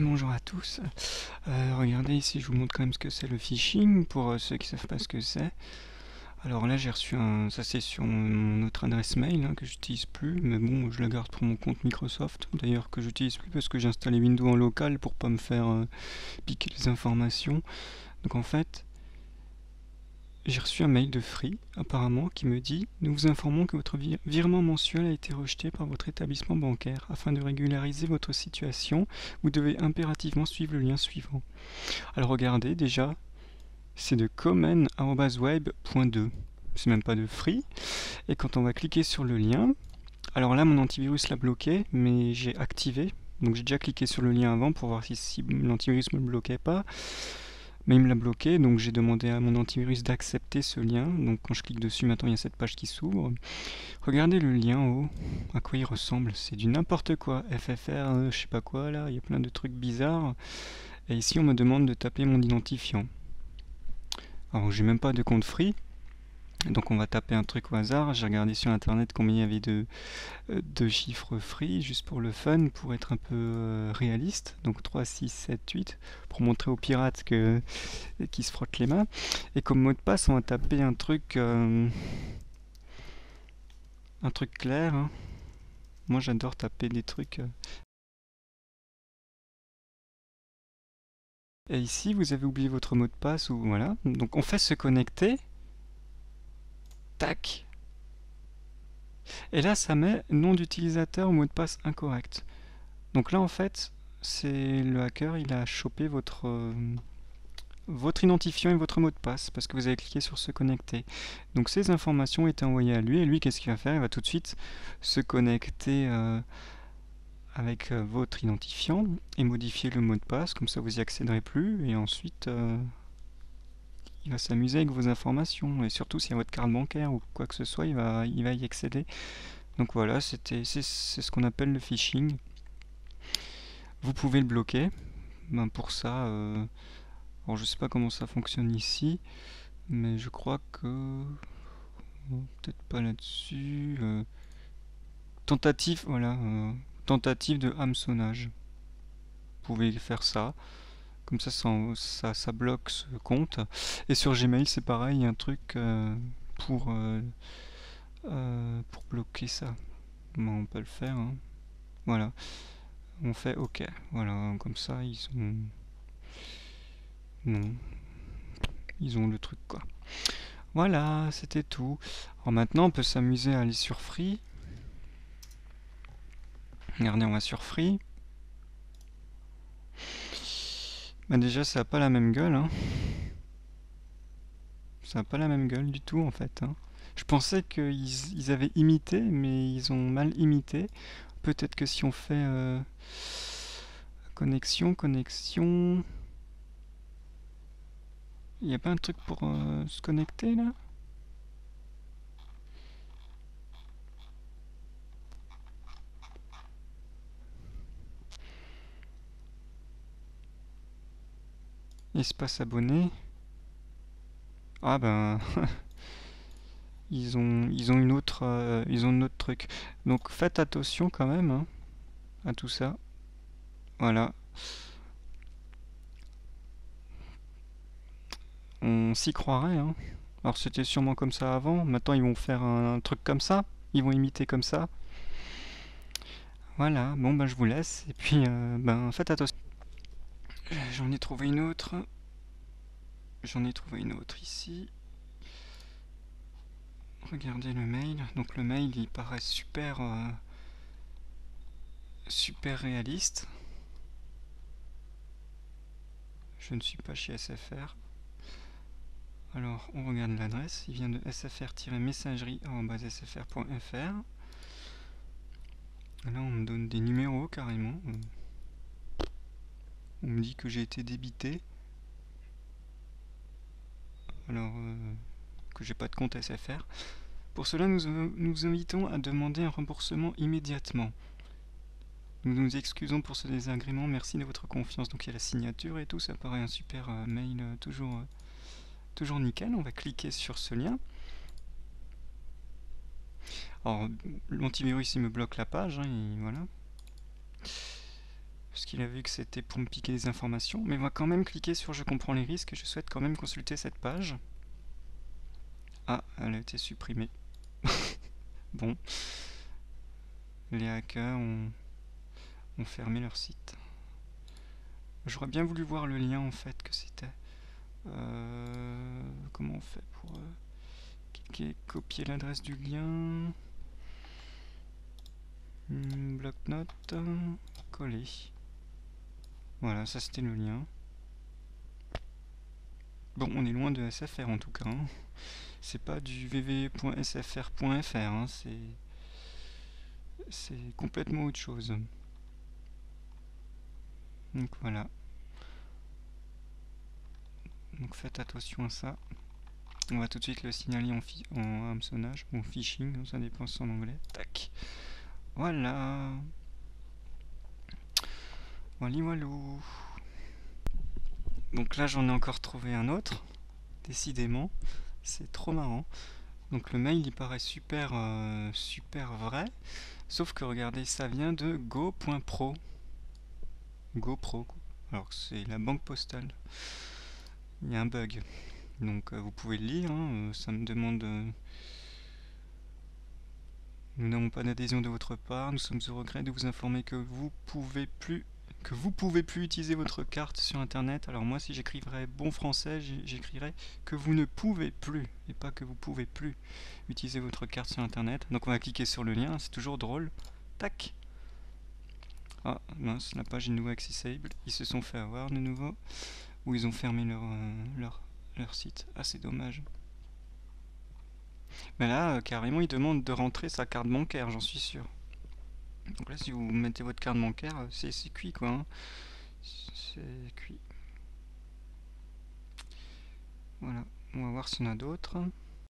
Bonjour à tous. Regardez ici, je vous montre quand même ce que c'est le phishing pour ceux qui ne savent pas ce que c'est. Alors là, j'ai reçu ça c'est sur mon autre adresse mail que j'utilise plus, mais bon, je la garde pour mon compte Microsoft. D'ailleurs, que j'utilise plus parce que j'ai installé Windows en local pour pas me faire piquer les informations. Donc en fait, j'ai reçu un mail de Free, apparemment, qui me dit: nous vous informons que votre virement mensuel a été rejeté par votre établissement bancaire. Afin de régulariser votre situation, vous devez impérativement suivre le lien suivant. Alors regardez, déjà, c'est de common@web.2. C'est même pas de Free. Et quand on va cliquer sur le lien, alors là, mon antivirus l'a bloqué, mais j'ai activé. Donc j'ai déjà cliqué sur le lien avant pour voir si l'antivirus ne me bloquait pas. Mais il me l'a bloqué, donc j'ai demandé à mon antivirus d'accepter ce lien. Donc quand je clique dessus, maintenant il y a cette page qui s'ouvre. Regardez le lien en haut, à quoi il ressemble. C'est du n'importe quoi. FFR, je sais pas quoi là, il y a plein de trucs bizarres. Et ici on me demande de taper mon identifiant. Alors j'ai même pas de compte Free. Donc on va taper un truc au hasard. J'ai regardé sur internet combien il y avait de chiffres free, juste pour le fun, pour être un peu réaliste. Donc 3, 6, 7, 8, pour montrer aux pirates qui se frottent les mains. Et comme mot de passe, on va taper un truc clair. Moi j'adore taper des trucs. Et ici, vous avez oublié votre mot de passe, ou voilà. Donc on fait se connecter. Tac. Et là, ça met nom d'utilisateur ou mot de passe incorrect. Donc là, en fait, c'est le hacker, il a chopé votre identifiant et votre mot de passe parce que vous avez cliqué sur se connecter. Donc ces informations ont été envoyées à lui et lui, qu'est-ce qu'il va faire? Il va tout de suite se connecter avec votre identifiant et modifier le mot de passe, comme ça vous y accéderez plus, et ensuite il va s'amuser avec vos informations, et surtout s'il y a votre carte bancaire ou quoi que ce soit, il va y accéder. Donc voilà, c'est ce qu'on appelle le phishing. Vous pouvez le bloquer. Ben pour ça, alors je sais pas comment ça fonctionne ici, mais je crois que peut-être pas là-dessus. Tentative, voilà, tentative de hameçonnage. Vous pouvez faire ça. Comme ça bloque ce compte. Et sur Gmail, c'est pareil, il y a un truc pour bloquer ça. Bon, on peut le faire. Voilà. On fait OK. Voilà, comme ça, ils ont. Non. Ils ont le truc, quoi. Voilà, c'était tout. Alors maintenant, on peut s'amuser à aller sur Free. Regardez, on va sur Free. Bah déjà, ça n'a pas la même gueule. Ça n'a pas la même gueule du tout, en fait. Je pensais qu'ils avaient imité, mais ils ont mal imité. Peut-être que si on fait connexion, il n'y a pas un truc pour se connecter là? Espace abonné. Ah ben ils ont une autre ils ont un autre truc. Donc faites attention quand même à tout ça. Voilà. On s'y croirait. Alors c'était sûrement comme ça avant. Maintenant ils vont faire un truc comme ça. Ils vont imiter comme ça. Voilà. Bon ben je vous laisse. Et puis ben faites attention. J'en ai trouvé une autre. J'en ai trouvé une autre ici. Regardez le mail. Donc le mail il paraît super réaliste. Je ne suis pas chez SFR. Alors on regarde l'adresse. Il vient de sfr-messagerie@sfr.fr. Là on me donne des numéros carrément. On me dit que j'ai été débité. Alors que j'ai pas de compte SFR. Pour cela, nous vous invitons à demander un remboursement immédiatement. Nous nous excusons pour ce désagrément, merci de votre confiance. Donc il y a la signature et tout, ça paraît un super mail, toujours nickel. On va cliquer sur ce lien. Alors l'antivirus il me bloque la page, et voilà. parce qu'il a vu que c'était pour me piquer des informations, mais on va quand même cliquer sur je comprends les risques et je souhaite quand même consulter cette page. Ah, elle a été supprimée. Bon, les hackers ont fermé leur site. J'aurais bien voulu voir le lien en fait que c'était. Comment on fait pour cliquer, copier l'adresse du lien, bloc-notes, coller. Voilà, ça c'était le lien. Bon, on est loin de SFR en tout cas. Hein. C'est pas du www.sfr.fr, hein. C'est complètement autre chose. Donc voilà. Donc faites attention à ça. On va tout de suite le signaler en hameçonnage ou en phishing, ça dépend en anglais. Tac. Voilà. Wally walou. Donc là j'en ai encore trouvé un autre. Décidément. C'est trop marrant. Donc le mail il paraît super vrai. Sauf que regardez, ça vient de go.pro. GoPro. Alors c'est la banque postale. Il y a un bug. Donc vous pouvez le lire, hein, ça me demande... nous n'avons pas d'adhésion de votre part, nous sommes au regret de vous informer que vous pouvez plus utiliser votre carte sur internet. Alors moi si j'écrivrais bon français, j'écrirais que vous ne pouvez plus, et pas que vous pouvez plus utiliser votre carte sur internet. Donc on va cliquer sur le lien, c'est toujours drôle. Tac. Ah mince, la page est nouveau accessible. Ils se sont fait avoir de nouveau, ou ils ont fermé leur site. Ah c'est dommage. Mais là, carrément, il demande de rentrer sa carte bancaire, j'en suis sûr. Donc là, si vous mettez votre carte bancaire, c'est cuit, quoi. Hein. C'est cuit. Voilà. On va voir s'il y en a d'autres.